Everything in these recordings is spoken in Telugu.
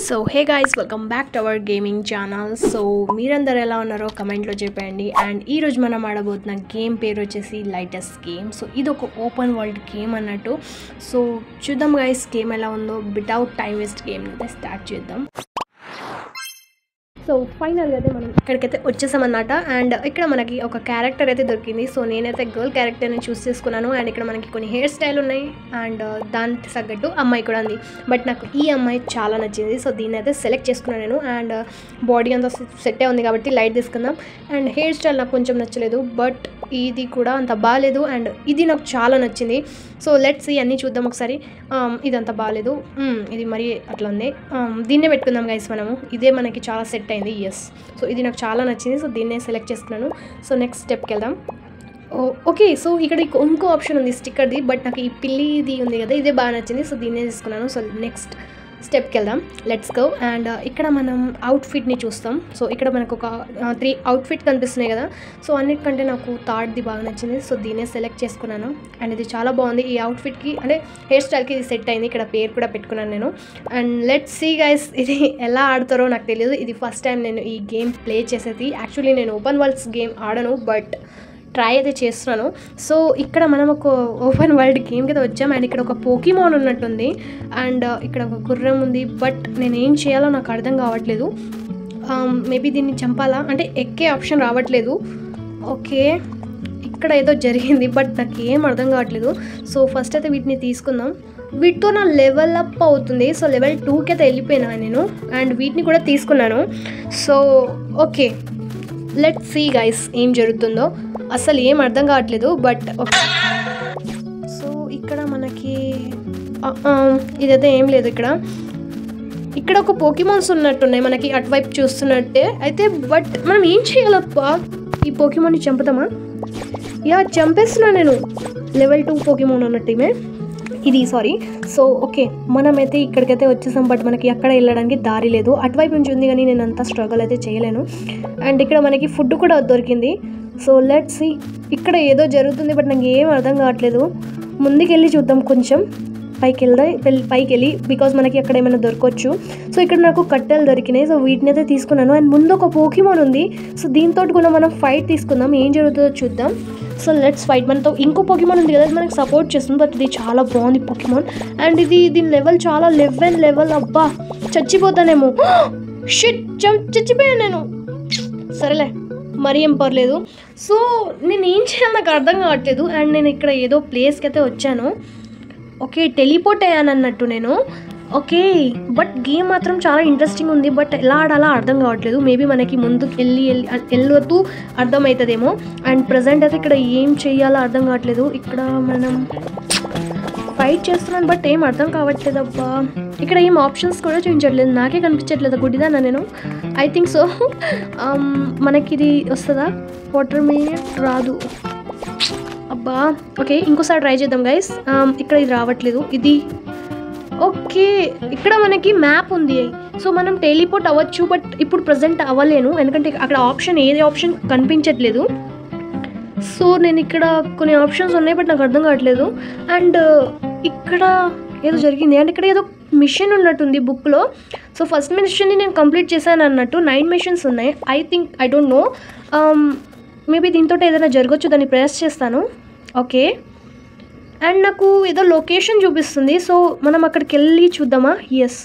So hey guys, welcome back to our gaming channel. So మీరందరూ ఎలా ఉన్నారో కమెంట్లో చెప్పండి. అండ్ ఈరోజు మనం ఆడబోతున్న గేమ్ పేరు వచ్చేసి లైటెస్ట్ గేమ్. సో ఇది ఒక ఓపెన్ వరల్డ్ గేమ్ అన్నట్టు. సో చూద్దాం గైస్ గేమ్ ఎలా ఉందో. వితౌట్ టైం వేస్ట్ గేమ్ అయితే స్టార్ట్ చేద్దాం. సో ఫైనల్గా అయితే మనం ఇక్కడికైతే వచ్చేసామన్నమాట. అండ్ ఇక్కడ మనకి ఒక క్యారెక్టర్ అయితే దొరికింది. సో నేనైతే గర్ల్ క్యారెక్టర్ని చూస్ చేసుకున్నాను. అండ్ ఇక్కడ మనకి కొన్ని హెయిర్ స్టైల్ ఉన్నాయి. అండ్ దానికి తగ్గట్టు అమ్మాయి కూడా ఉంది. బట్ నాకు ఈ అమ్మాయి చాలా నచ్చింది. సో దీన్ని అయితే సెలెక్ట్ చేసుకున్నాను నేను. అండ్ బాడీ అంతా సెట్టే ఉంది కాబట్టి లైట్ తీసుకుందాం. అండ్ హెయిర్ స్టైల్ నాకు కొంచెం నచ్చలేదు, బట్ ఇది కూడా అంత బాగాలేదు. అండ్ ఇది నాకు చాలా నచ్చింది. సో లెట్స్ ఈ అన్నీ చూద్దాం ఒకసారి. ఇదంతా బాగాలేదు, ఇది మరీ అట్లా ఉంది. దీన్నే పెట్టుకుందాం గైస్ మనము. ఇదే మనకి చాలా సెట్ అయింది. ఎస్, సో ఇది నాకు చాలా నచ్చింది. సో దీన్నే సెలెక్ట్ చేసుకున్నాను. సో నెక్స్ట్ స్టెప్కి వెళ్దాం. ఓకే, సో ఇక్కడ ఇంకో ఆప్షన్ ఉంది స్టిక్కర్ది, బట్ నాకు ఈ పిల్లిది ఉంది కదా, ఇదే బాగా నచ్చింది. సో దీన్నే తీసుకున్నాను. సో నెక్స్ట్ స్టెప్కి వెళ్దాం. Let's go. అండ్ ఇక్కడ మనం అవుట్ఫిట్ని చూస్తాం. సో ఇక్కడ మనకు ఒక 3 అవుట్ఫిట్ కనిపిస్తున్నాయి కదా. సో అన్నిటికంటే నాకు థర్డ్ది బాగా నచ్చింది. సో దీన్నే సెలెక్ట్ చేసుకున్నాను. అండ్ ఇది చాలా బాగుంది. ఈ అవుట్ఫిట్కి అంటే హెయిర్ స్టైల్కి ఇది సెట్ అయింది. ఇక్కడ పేరు కూడా పెట్టుకున్నాను నేను. అండ్ లెట్స్ సీ గైస్, ఇది ఎలా ఆడతారో నాకు తెలియదు. ఇది ఫస్ట్ టైం నేను ఈ గేమ్ ప్లే చేసేది. యాక్చువల్లీ నేను ఓపెన్ వరల్డ్స్ గేమ్ ఆడను, బట్ ట్రై అయితే చేస్తున్నాను. సో ఇక్కడ మనం ఒక ఓపెన్ వరల్డ్ గేమ్ కింద వచ్చాం. అండ్ ఇక్కడ ఒక పోకీమాన్ ఉన్నట్టుంది. అండ్ ఇక్కడ ఒక గుర్రం ఉంది, బట్ నేను ఏం చేయాలో నాకు అర్థం కావట్లేదు. మేబీ దీన్ని చంపాలా అంటే ఎక్కే ఆప్షన్ రావట్లేదు. ఓకే, ఇక్కడ ఏదో జరిగింది, బట్ నాకు ఏం అర్థం కావట్లేదు. సో ఫస్ట్ అయితే వీటిని తీసుకుందాం. వీటితో నా లెవెల్ అప్ అవుతుంది. సో లెవెల్ 2కి అయితే వెళ్ళిపోయినా నేను. అండ్ వీటిని కూడా తీసుకున్నాను. So okay, let's see guys ఏం జరుగుతుందో. అసలు ఏం అర్థం కావట్లేదు, బట్ ఓకే. సో ఇక్కడ మనకి ఇదైతే ఏం లేదు. ఇక్కడ ఒక పోకీమాన్స్ ఉన్నట్టున్నాయి మనకి అటువైపు చూస్తున్నట్టే అయితే. బట్ మనం ఏం చేయాలప్పా? ఈ పోకీమాన్ని చంపుతామా? యా, చంపేస్తున్నా నేను. లెవెల్ 2 పోకీమాన్ ఉన్నట్టు ఇది, సారీ. సో ఓకే, మనమైతే ఇక్కడికైతే వచ్చేసాం. బట్ మనకి అక్కడ వెళ్ళడానికి దారి లేదు. అటువైపు నుంచి ఉంది కానీ నేను అంతా స్ట్రగుల్ అయితే చేయలేను. అండ్ ఇక్కడ మనకి ఫుడ్ కూడా దొరికింది. So let's see. ఇక్కడ ఏదో జరుగుతుంది, బట్ నాకు ఏం అర్థం కావట్లేదు. ముందుకెళ్ళి చూద్దాం, కొంచెం పైకి వెళ్ళి, బికాజ్ మనకి అక్కడ ఏమైనా దొరకవచ్చు. సో ఇక్కడ నాకు కట్టెలు దొరికినాయి. సో వీటిని అయితే తీసుకున్నాను. అండ్ ముందు ఒక పోకీమాన్ ఉంది. సో దీంతో కూడా మనం ఫైట్ తీసుకుందాం. ఏం జరుగుతుందో చూద్దాం. So let's fight. మనతో ఇంకో పోకీమాన్ ఉంది కదా, మనకి సపోర్ట్ చేస్తుంది. బట్ ఇది చాలా బాగుంది పోకీమాన్. అండ్ దీని లెవెల్ చాలా లెవెల్. అబ్బా, చచ్చిపోతానేమో. షిట్, చచ్చిపోయాను నేను. సరేలే, మరీ ఏం పర్లేదు. సో నేను ఏం చేయాలి నాకు అర్థం కావట్లేదు. అండ్ నేను ఇక్కడ ఏదో ప్లేస్కి అయితే వచ్చాను. ఓకే, టెలిపోర్ట్ అయ్యాను అన్నట్టు నేను. ఓకే, బట్ గేమ్ మాత్రం చాలా ఇంట్రెస్టింగ్ ఉంది. బట్ ఎలా ఆడాలా అర్థం కావట్లేదు. మేబీ మనకి ముందుకు వెళ్ళొద్దు అర్థమవుతుందేమో. అండ్ ప్రజెంట్ అయితే ఇక్కడ ఏం చేయాలో అర్థం కావట్లేదు. ఇక్కడ మనం ఫైట్ చేస్తున్నాను, బట్ ఏం అర్థం కావట్లేదు. అబ్బా, ఇక్కడ ఏం ఆప్షన్స్ కూడా చూపించట్లేదు. నాకే కనిపించట్లేదు. గుడ్డిదానా నేను? I think so. మనకి ఇది వస్తుందా? వాటర్ మినిట్ రాదు. అబ్బా, ఓకే, ఇంకోసారి ట్రై చేద్దాం గైస్. ఇక్కడ ఇది రావట్లేదు. ఇది ఓకే, ఇక్కడ మనకి మ్యాప్ ఉంది. సో మనం టెలిపోర్ట్ అవ్వచ్చు, బట్ ఇప్పుడు ప్రజెంట్ అవ్వలేను. ఎందుకంటే అక్కడ ఏది ఆప్షన్ కనిపించట్లేదు. సో నేను ఇక్కడ కొన్ని ఆప్షన్స్ ఉన్నాయి, బట్ నాకు అర్థం కావట్లేదు. అండ్ ఇక్కడ ఏదో జరిగింది. అండ్ ఇక్కడ ఏదో మిషన్ ఉన్నట్టుంది బుక్లో. సో ఫస్ట్ మిషన్ని నేను కంప్లీట్ చేశాను అన్నట్టు. 9 మిషన్స్ ఉన్నాయి. I don't know. మేబీ దీంతో ఏదైనా జరగచ్చు. దాన్ని ప్రెస్ చేస్తాను. ఓకే, అండ్ నాకు ఏదో లొకేషన్ చూపిస్తుంది. సో మనం అక్కడికి వెళ్ళి చూద్దామా? ఎస్,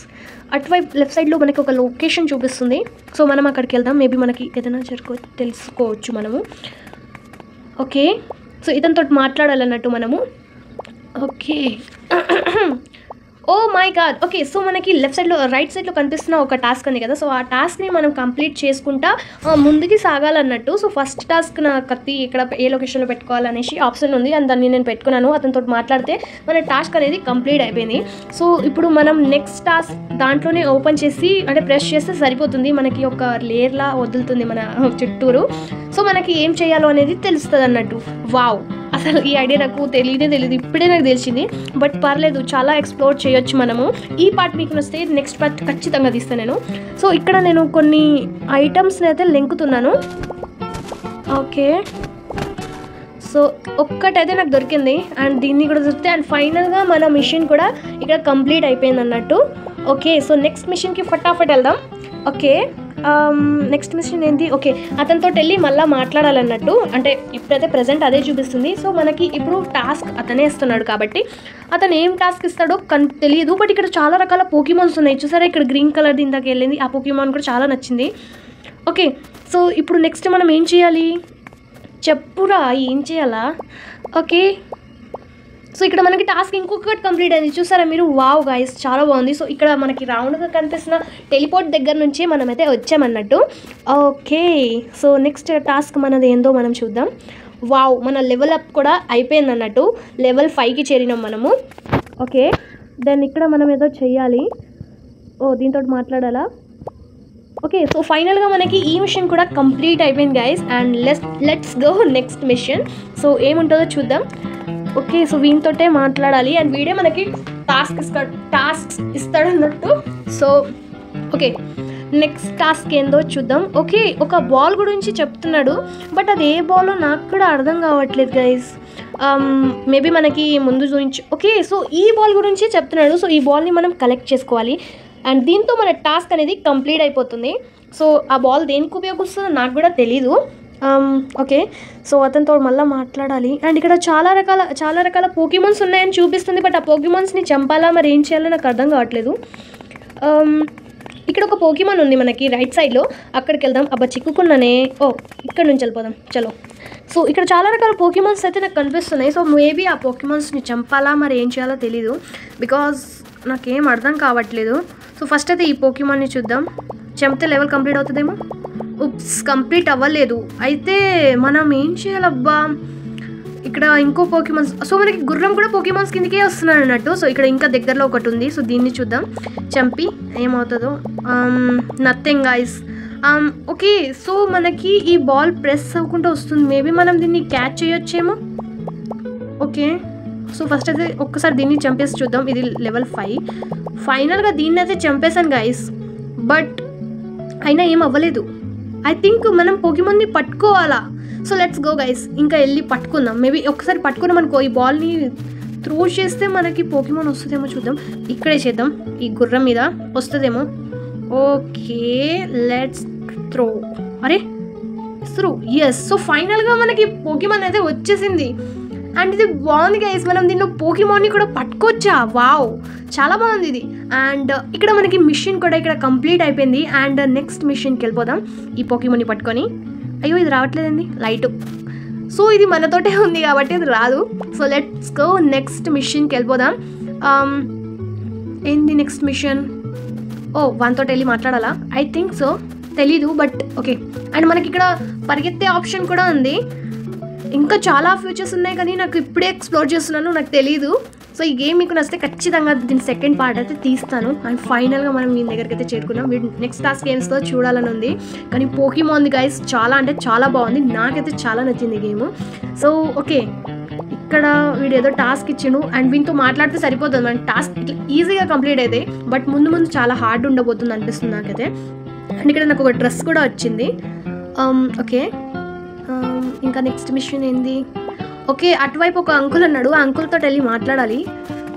అటువైపు లెఫ్ట్ సైడ్లో మనకి ఒక లొకేషన్ చూపిస్తుంది. సో మనం అక్కడికి వెళ్దాం. మేబీ మనకి ఏదైనా తెలుసుకోవచ్చు మనము. ఓకే, సో ఇతనితో మాట్లాడాలన్నట్టు మనము. Okay, oh my god. Okay, so మనకి రైట్ సైడ్లో కనిపిస్తున్న ఒక టాస్క్ ఉంది కదా. సో ఆ టాస్క్ని మనం కంప్లీట్ చేసుకుంటా ముందుకి సాగాలన్నట్టు. సో ఫస్ట్ టాస్క్ నా కత్తి ఇక్కడ ఏ లొకేషన్లో పెట్టుకోవాలనేసి ఆప్షన్ ఉంది. అండ్ దాన్ని నేను పెట్టుకున్నాను. అతనితో మాట్లాడితే మన టాస్క్ అనేది కంప్లీట్ అయిపోయింది. సో ఇప్పుడు మనం నెక్స్ట్ టాస్క్ దాంట్లోనే ఓపెన్ చేసి అంటే ప్రెస్ చేస్తే సరిపోతుంది. మనకి ఒక లేయర్లా వదులుతుంది మన చుట్టూరు. సో మనకి ఏం చేయాలో అనేది తెలుస్తుంది అన్నట్టు. వావ్, అసలు ఈ ఐడియా నాకు తెలియదు. ఇప్పుడే నాకు తెలిసింది. బట్ పర్లేదు, చాలా ఎక్స్ప్లోర్ చేయొచ్చు మనము. ఈ పార్ట్ మీకు నచ్చితే నెక్స్ట్ పార్ట్ ఖచ్చితంగా తీస్తాను నేను. సో ఇక్కడ నేను కొన్ని ఐటమ్స్ని అయితే లెంకుతున్నాను. ఓకే, సో ఒక్కటైతే నాకు దొరికింది. అండ్ దీన్ని కూడా దొరికితే. అండ్ ఫైనల్గా మన మిషన్ కూడా ఇక్కడ కంప్లీట్ అయిపోయింది అన్నట్టు. ఓకే, సో నెక్స్ట్ మిషన్కి ఫటాఫట్ వెళ్దాం. ఓకే, నెక్స్ట్ మిషన్ ఏంటి? ఓకే, అతనితో వెళ్ళి మళ్ళీ మాట్లాడాలన్నట్టు. అంటే ఇప్పుడైతే ప్రజెంట్ అదే చూపిస్తుంది. సో మనకి ఇప్పుడు టాస్క్ అతనే ఇస్తున్నాడు కాబట్టి అతను ఏం టాస్క్ ఇస్తాడో తెలియదు. బట్ ఇక్కడ చాలా రకాల పోకీమాన్స్ ఉన్నాయి చూసారా. ఇక్కడ గ్రీన్ కలర్ది ఇందాక వెళ్ళింది, ఆ పోకీమాన్ కూడా చాలా నచ్చింది. ఓకే, సో ఇప్పుడు నెక్స్ట్ మనం ఏం చేయాలి చెప్పురా, ఏం చేయాలా? ఓకే, సో ఇక్కడ మనకి టాస్క్ ఇంకొకటి కంప్లీట్ అయింది చూసారా మీరు. వావ్ గైస్, చాలా బాగుంది. సో ఇక్కడ మనకి రౌండ్గా కనిపిస్తున్న టెలిపోర్ట్ దగ్గర నుంచి మనమైతే వచ్చామన్నట్టు. ఓకే, సో నెక్స్ట్ టాస్క్ మనది ఏందో మనం చూద్దాం. వావ్, మన లెవెల్ అప్ కూడా అయిపోయింది అన్నట్టు. లెవెల్ 5కి చేరినాం మనము. ఓకే, దెన్ ఇక్కడ మనం ఏదో చెయ్యాలి. దీంతో మాట్లాడాలా? ఓకే, సో ఫైనల్గా మనకి ఈ మిషన్ కూడా కంప్లీట్ అయిపోయింది guys. And let's go next mission. So ఏముంటుందో చూద్దాం. ఓకే, సో వీనితోటే మాట్లాడాలి అండ్ వీడే మనకి టాస్క్స్ ఇస్తాడు అన్నట్టు. సో ఓకే, నెక్స్ట్ టాస్క్ ఏందో చూద్దాం. ఓకే, ఒక బాల్ గురించి చెప్తున్నాడు. బట్ అది ఏ బాలో నాకు కూడా అర్థం కావట్లేదు గైస్. మేబీ మనకి ముందు చూపించు. ఓకే, సో ఈ బాల్ గురించి చెప్తున్నాడు. సో ఈ బాల్ని మనం కలెక్ట్ చేసుకోవాలి అండ్ దీంతో మన టాస్క్ అనేది కంప్లీట్ అయిపోతుంది. సో ఆ బాల్ దేనికి ఉపయోగిస్తుందో నాకు కూడా తెలీదు. ఓకే, సో అతనితో మళ్ళీ మాట్లాడాలి. అండ్ ఇక్కడ చాలా రకాల పోకీమాన్స్ ఉన్నాయని చూపిస్తుంది. బట్ ఆ పోకీమాన్స్ని చంపాలా, మరి ఏం చేయాలో నాకు అర్థం కావట్లేదు. ఇక్కడ ఒక పోకీమాన్ ఉంది మనకి రైట్ సైడ్లో, అక్కడికి వెళ్దాం. అబ్బా చిక్కుకున్నానే. ఇక్కడ నుంచి వెళ్ళిపోదాం చలో. సో ఇక్కడ చాలా రకాల పోకీమాన్స్ అయితే నాకు కనిపిస్తున్నాయి. సో మేబీ ఆ పోకీమాన్స్ని చంపాలా, మరి ఏం చేయాలో తెలీదు. బికాజ్ నాకేం అర్థం కావట్లేదు. సో ఫస్ట్ అయితే ఈ పోకీమాన్ని చూద్దాం. చంపితే లెవెల్ కంప్లీట్ అవుతుందేమో. కంప్లీట్ అవ్వలేదు. అయితే మనం ఏం చేయాలబ్బా? ఇక్కడ ఇంకో పోకీమాన్స్. సో మనకి గుర్రం కూడా పోకీమాన్స్ కిందకే వస్తున్నాడు అన్నట్టు. సో ఇక్కడ ఇంకా దగ్గరలో ఒకటి ఉంది. సో దీన్ని చూద్దాం, చంపి ఏమవుతుందో. Nothing guys. ఓకే, సో మనకి ఈ బాల్ ప్రెస్ అవ్వకుండా వస్తుంది. మేబీ మనం దీన్ని క్యాచ్ చేయొచ్చేమో. ఓకే, సో ఫస్ట్ అయితే ఒక్కసారి దీన్ని చంపేసి చూద్దాం. ఇది లెవెల్ 5. ఫైనల్గా దీన్ని అయితే చంపేశాను గైస్. బట్ అయినా ఏం అవ్వలేదు. ఐ థింక్ మనం పోకీమాన్ని పట్టుకోవాలా. సో లెట్స్ గో గైస్, ఇంకా వెళ్ళి పట్టుకుందాం. మేబీ ఒకసారి పట్టుకున్నాం అనుకో, ఈ బాల్ని త్రో చేస్తే మనకి పోకీమాన్ వస్తుందేమో చూద్దాం. ఇక్కడే చేద్దాం, ఈ గుర్రం మీద వస్తుందేమో. Okay, let's throw. అరే త్రో, ఎస్. సో ఫైనల్గా మనకి పోకీమాన్ అయితే వచ్చేసింది. అండ్ ఇది బాగుంది గైస్, మనం దీనిలో పోకీమాన్ని కూడా పట్టుకోవచ్చా? వావ్, చాలా బాగుంది ఇది. అండ్ ఇక్కడ మనకి మిషన్ కూడా ఇక్కడ కంప్లీట్ అయిపోయింది. అండ్ నెక్స్ట్ మిషన్కి వెళ్ళిపోదాం ఈ పోకీమాన్ని పట్టుకొని. అయ్యో ఇది రావట్లేదండి లైట్. సో ఇది మనతోటే ఉంది కాబట్టి అది రాదు. సో లెట్స్ గో నెక్స్ట్ మిషన్కి వెళ్ళిపోదాం. ఏంది నెక్స్ట్ మిషన్? వన్తో వెళ్ళి మాట్లాడాలా? ఐ థింక్ సో, తెలీదు. But okay. అండ్ మనకి ఇక్కడ పరిగెత్తే ఆప్షన్ కూడా ఉంది. ఇంకా చాలా ఫ్యూచర్స్ ఉన్నాయి కానీ నాకు ఇప్పుడే ఎక్స్ప్లోర్ చేస్తున్నాను, నాకు తెలీదు. సో ఈ గేమ్ మీకు నచ్చితే ఖచ్చితంగా దీని సెకండ్ పార్ట్ అయితే తీస్తాను. అండ్ ఫైనల్గా మనం మీ దగ్గరికి అయితే చేరుకున్నాం. నెక్స్ట్ టాస్క్ గేమ్స్తో చూడాలని ఉంది. కానీ పోకీమాన్ గైస్ చాలా అంటే చాలా బాగుంది, నాకైతే చాలా నచ్చింది గేమ్. సో ఓకే, ఇక్కడ వీడు ఏదో టాస్క్ ఇచ్చిండు అండ్ వీటితో మాట్లాడితే సరిపోతుంది. మన టాస్క్ ఇట్లా ఈజీగా కంప్లీట్ అయితే. బట్ ముందు చాలా హార్డ్ ఉండబోతుంది అనిపిస్తుంది నాకైతే. అండ్ ఇక్కడ నాకు ఒక డ్రెస్ కూడా వచ్చింది. ఓకే, ఇంకా నెక్స్ట్ మిషన్ ఏంది? ఓకే, అటువైపు ఒక అంకుల్ అన్నాడు, ఆ అంకుల్తో వెళ్ళి మాట్లాడాలి.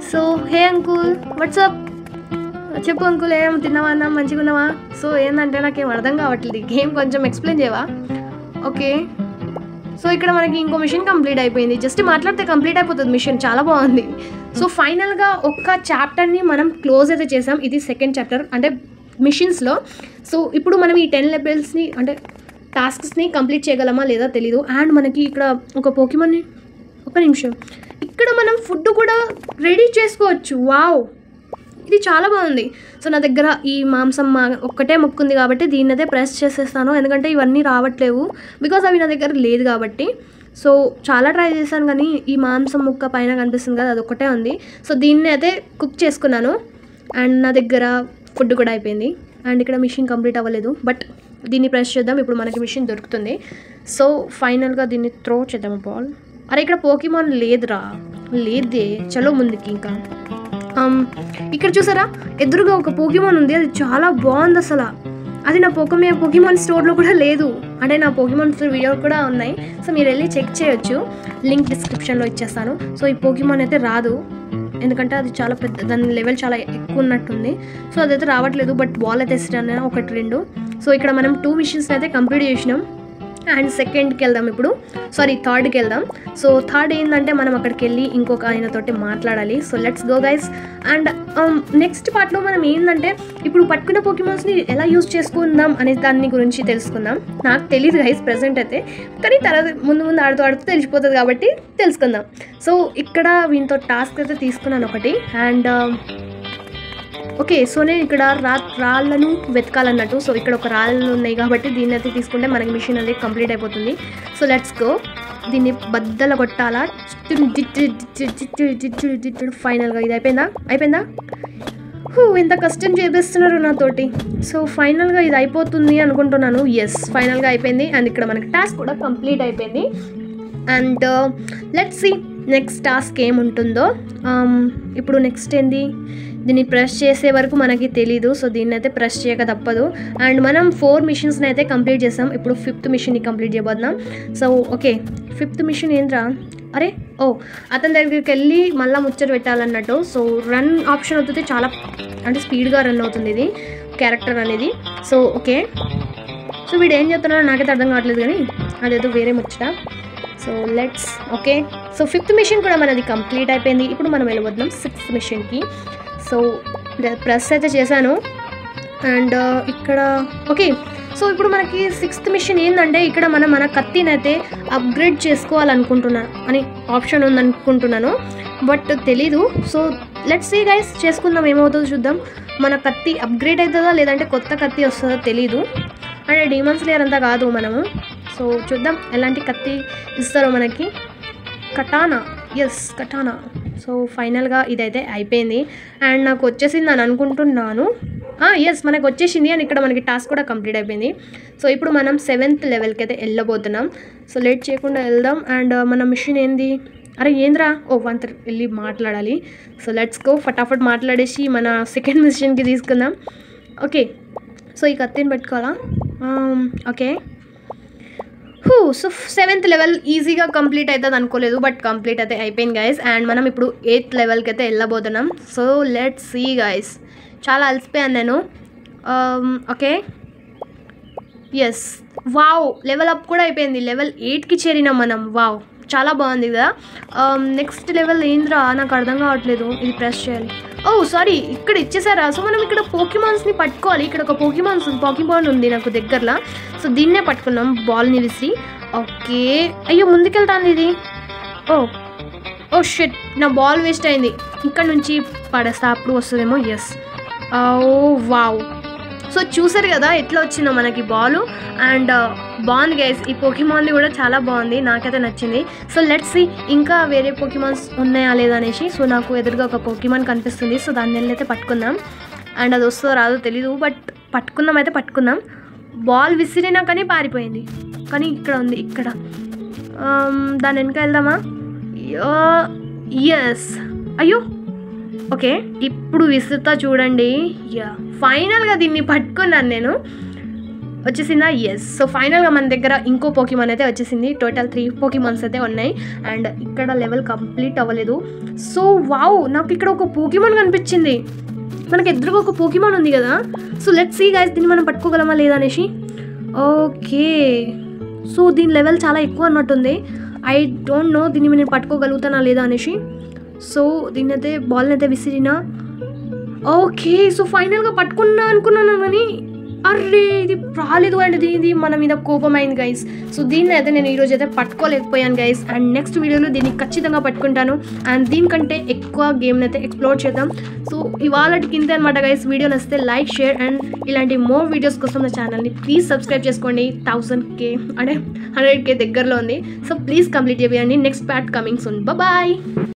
సో హే అంకుల్, వాట్సాప్, చెప్పు అంకుల్, ఏం తిన్నావా అన్నా, మంచిగా ఉన్నావా? సో ఏంటంటే నాకేం అర్థం కావట్లేదు, గేమ్ కొంచెం ఎక్స్ప్లెయిన్ చేయవా? ఓకే, సో ఇక్కడ మనకి ఇంకో మిషన్ కంప్లీట్ అయిపోయింది. జస్ట్ మాట్లాడితే కంప్లీట్ అయిపోతుంది మిషన్, చాలా బాగుంది. సో ఫైనల్గా ఒక్క చాప్టర్ని మనం క్లోజ్ అయితే చేసాం. ఇది సెకండ్ చాప్టర్ అంటే మిషన్స్లో. సో ఇప్పుడు మనం ఈ 10 లెవెల్స్ని అంటే టాస్క్స్ని కంప్లీట్ చేయగలమా లేదా తెలీదు. అండ్ మనకి ఇక్కడ ఒక పోకీమాన్ని, ఒక నిమిషం, ఇక్కడ మనం ఫుడ్ కూడా రెడీ చేసుకోవచ్చు. వావ్, ఇది చాలా బాగుంది. సో నా దగ్గర ఈ మాంసం ఒక్కటే ముక్కుంది కాబట్టి దీన్ని అయితే ప్రెస్ చేసేస్తాను, ఎందుకంటే ఇవన్నీ రావట్లేవు బికాజ్ అవి నా దగ్గర లేదు కాబట్టి. సో చాలా ట్రై చేశాను కానీ ఈ మాంసం ముక్క పైన కనిపిస్తుంది కదా, అది ఒక్కటే ఉంది. సో దీన్ని అయితే కుక్ చేసుకున్నాను అండ్ నా దగ్గర ఫుడ్ కూడా అయిపోయింది. అండ్ ఇక్కడ మిషన్ కంప్లీట్ అవ్వలేదు, బట్ దీన్ని ప్రెస్ చేద్దాం, ఇప్పుడు మనకి మిషన్ దొరుకుతుంది. సో ఫైనల్గా దీన్ని త్రో చేద్దాం బాల్. అరే ఇక్కడ పోకీమాన్ లేదురా, లేదే, చలో ముందుకి. ఇంకా ఇక్కడ చూసారా ఎదురుగా ఒక పోకీమాన్ ఉంది, అది చాలా బాగుంది అసలు. అది నా పోకీమాన్ స్టోర్లో కూడా లేదు, అంటే నా పోకీమాన్ వీడియో కూడా ఉన్నాయి. సో మీరు వెళ్ళి చెక్ చేయొచ్చు, లింక్ డిస్క్రిప్షన్లో ఇచ్చేస్తాను. సో ఈ పోకీమాన్ అయితే రాదు. ఎందుకంటే అది చాలా పెద్ద, దాని లెవెల్ చాలా ఎక్కువ ఉన్నట్టుంది. సో అదైతే రావట్లేదు. బట్ బాల్ అయితే వేసాను 1-2. సో ఇక్కడ మనం 2 మిషన్స్ అయితే కంప్లీట్ చేసినాం. అండ్ సెకండ్కి వెళ్దాం ఇప్పుడు, సారీ థర్డ్కి వెళ్దాం. సో థర్డ్ ఏంటంటే మనం అక్కడికి వెళ్ళి ఇంకొక ఆయనతోటి మాట్లాడాలి. So let's go guys. And next పార్ట్లో మనం ఏంటంటే ఇప్పుడు పట్టుకున్న పోకీమాన్స్ని ఎలా యూజ్ చేసుకుందాం అనే దాని గురించి తెలుసుకుందాం. నాకు తెలియదు గైస్ ప్రెజెంట్ అయితే, కానీ తర్వాత ముందు ఆడుతూ తెలిసిపోతుంది కాబట్టి తెలుసుకుందాం. సో ఇక్కడ వీనితో టాస్క్ అయితే తీసుకున్నాను ఒకటి. అండ్ ఓకే, సో నేను ఇక్కడ రాళ్ళను వెతకాలన్నట్టు. సో ఇక్కడ ఒక రాళ్ళు ఉన్నాయి కాబట్టి దీన్ని అయితే తీసుకుంటే మనకి మిషన్ అనేది కంప్లీట్ అయిపోతుంది. So let's go. దీన్ని బద్దల కొట్టాలా. ఫైనల్గా ఇది అయిపోయిందా. ఎంత కష్టం చేపిస్తున్నారు నాతోటి. సో ఫైనల్గా ఇది అయిపోతుంది అనుకుంటున్నాను. ఎస్, ఫైనల్గా అయిపోయింది. అండ్ ఇక్కడ మనకి టాస్క్ కూడా కంప్లీట్ అయిపోయింది. And let's see next task ఏముంటుందో. ఇప్పుడు నెక్స్ట్ ఏంది, దీన్ని ప్రెస్ చేసే వరకు మనకి తెలీదు. సో దీన్ని అయితే ప్రెస్ చేయక తప్పదు. అండ్ మనం 4 మిషన్స్ని అయితే కంప్లీట్ చేసాం. ఇప్పుడు 5th మిషన్ని కంప్లీట్ చేయబోతున్నాం. సో ఓకే, 5th మిషన్ ఏంట్రా, అరే అతని దగ్గరికి వెళ్ళి మళ్ళీ ముచ్చట పెట్టాలన్నట్టు. సో రన్ ఆప్షన్ అవుతుంది, చాలా అంటే స్పీడ్గా రన్ అవుతుంది ఇది క్యారెక్టర్ అనేది. సో ఓకే, సో వీడు ఏం చెప్తున్నారో నాకైతే అర్థం కావట్లేదు, కానీ అదేదో వేరే ముచ్చట. So let's okay. So 5th mission కూడా మనది కంప్లీట్ అయిపోయింది. ఇప్పుడు మనం వెళ్ళబోతున్నాం 6th మిషన్కి. సో ప్రెస్ అయితే చేశాను. అండ్ ఇక్కడ ఓకే, సో ఇప్పుడు మనకి 6th మిషన్ ఏంటంటే ఇక్కడ మన కత్తిని అయితే అప్గ్రేడ్ చేసుకోవాలనుకుంటున్నా అని ఆప్షన్ ఉందనుకుంటున్నాను, బట్ తెలీదు. సో లెట్స్ సీ గైస్, చేసుకుందాం, ఏమవుతుందో చూద్దాం. మన కత్తి అప్గ్రేడ్ అవుతుందా లేదంటే కొత్త కత్తి వస్తుందో తెలీదు. అంటే డీమన్ స్లేయర్ అంతా కాదు మనము. సో చూద్దాం ఎలాంటి కత్తి ఇస్తారో మనకి. కటానా, ఎస్ కటానా. సో ఫైనల్గా ఇదైతే అయిపోయింది. అండ్ నాకు వచ్చేసింది అని అనుకుంటున్నాను. ఎస్, మనకు వచ్చేసింది. అండ్ ఇక్కడ మనకి టాస్క్ కూడా కంప్లీట్ అయిపోయింది. సో ఇప్పుడు మనం 7th లెవెల్కి అయితే వెళ్ళబోతున్నాం. సో లేట్ చేయకుండా వెళ్దాం. అండ్ మన మిషన్ ఏంది, అరే ఏంద్రా, వంత వెళ్ళి మాట్లాడాలి. సో లెట్స్ గో, ఫటాఫట్ మాట్లాడేసి మన 2nd మిషన్కి తీసుకుందాం. ఓకే, సో ఈ కత్తిని పెట్టుకోవాలా. ఓకే, సో 7th లెవెల్ ఈజీగా కంప్లీట్ అవుతుంది అనుకోలేదు, బట్ కంప్లీట్ అయితే అయిపోయింది గైస్. అండ్ మనం ఇప్పుడు 8th లెవెల్కి అయితే వెళ్ళబోతున్నాం. So let's see guys. చాలా అలసిపోయాను నేను. Okay, yes, wow, level up కూడా అయిపోయింది. లెవెల్ 8కి చేరినాం మనం. వావ్, చాలా బాగుంది కదా. నెక్స్ట్ లెవెల్ ఏంద్రా, నాకు అర్థం కావట్లేదు. ఇది ప్రెస్ చేయాలి. సారీ, ఇక్కడ ఇచ్చేసారా. సో మనం ఇక్కడ పోకీమాన్స్ని పట్టుకోవాలి. ఇక్కడ ఒక పోకీమాన్ ఉంది నాకు దగ్గరలో. సో దీన్నే పట్టుకున్నాం బాల్ని విసిరి. ఓకే, అయ్యో ముందుకెళ్తాను ఇది. షిట్, నా బాల్ వేస్ట్ అయింది. ఇక్కడ నుంచి పడేస్తా, అప్పుడు వస్తుందేమో. Yes, wow. సో చూసారు కదా ఎట్లా వచ్చిందో మనకి బాలు. అండ్ బాగుంది గైస్, ఈ పోకీమాన్ది కూడా చాలా బాగుంది, నాకైతే నచ్చింది. సో లెట్స్ సీ ఇంకా వేరే పోకీమాన్స్ ఉన్నాయా లేదా అనేసి. సో నాకు ఎదురుగా ఒక పోకీమాన్ కనిపిస్తుంది. సో దాన్ని వెళ్ళైతే పట్టుకుందాం. అండ్ అది వస్తుందో రాదో తెలీదు, బట్ పట్టుకుందాం. బాల్ విసిరినా కానీ పారిపోయింది, కానీ ఇక్కడ ఉంది, ఇక్కడ దాని వెనక వెళ్దామా. ఎస్, అయ్యో ఓకే, ఇప్పుడు విసురుతా చూడండి. ఫైనల్గా దీన్ని పట్టుకున్నాను నేను. వచ్చేసిందా? ఎస్. సో ఫైనల్గా మన దగ్గర ఇంకో పోకీమాన్ అయితే వచ్చేసింది. టోటల్ 3 పోకీమాన్స్ అయితే ఉన్నాయి. అండ్ ఇక్కడ లెవెల్ కంప్లీట్ అవ్వలేదు. సో వావ్, నాకు ఇక్కడ ఒక పోకీమాన్ కనిపించింది. మనకి ఎదురుగా ఒక పోకీమాన్ ఉంది కదా. సో లెట్స్ సీ గైస్, దీన్ని మనం పట్టుకోగలమా లేదా అనేసి. ఓకే, సో దీని లెవెల్ చాలా ఎక్కువ అన్నట్టుంది. ఐ డోంట్ నో దీన్ని నేను పట్టుకోగలుగుతానా లేదా అనేసి. సో దీన్ని అయితే బాల్ని అయితే విసిరినా. ఓకే, సో ఫైనల్గా పట్టుకున్నా అనుకున్నాను, కానీ అర్రే ఇది రాలేదు. అండ్ ఇది మన మీద కోపమైంది గైస్. సో దీన్ని అయితే నేను ఈరోజు అయితే పట్టుకోలేకపోయాను గైస్. అండ్ నెక్స్ట్ వీడియోలో దీన్ని ఖచ్చితంగా పట్టుకుంటాను. అండ్ దీనికంటే ఎక్కువ గేమ్ని అయితే ఎక్స్ప్లోర్ చేద్దాం. సో ఇవాళకి ఇంతే అనమాట గైస్. వీడియో నచ్చితే లైక్, షేర్ అండ్ ఇలాంటి మోర్ వీడియోస్ కోసం నా ఛానల్ని ప్లీజ్ సబ్స్క్రైబ్ చేసుకోండి. 1000K అంటే 100K దగ్గరలో ఉంది. సో ప్లీజ్ కంప్లీట్ చేయండి. Next part coming soon. Bye.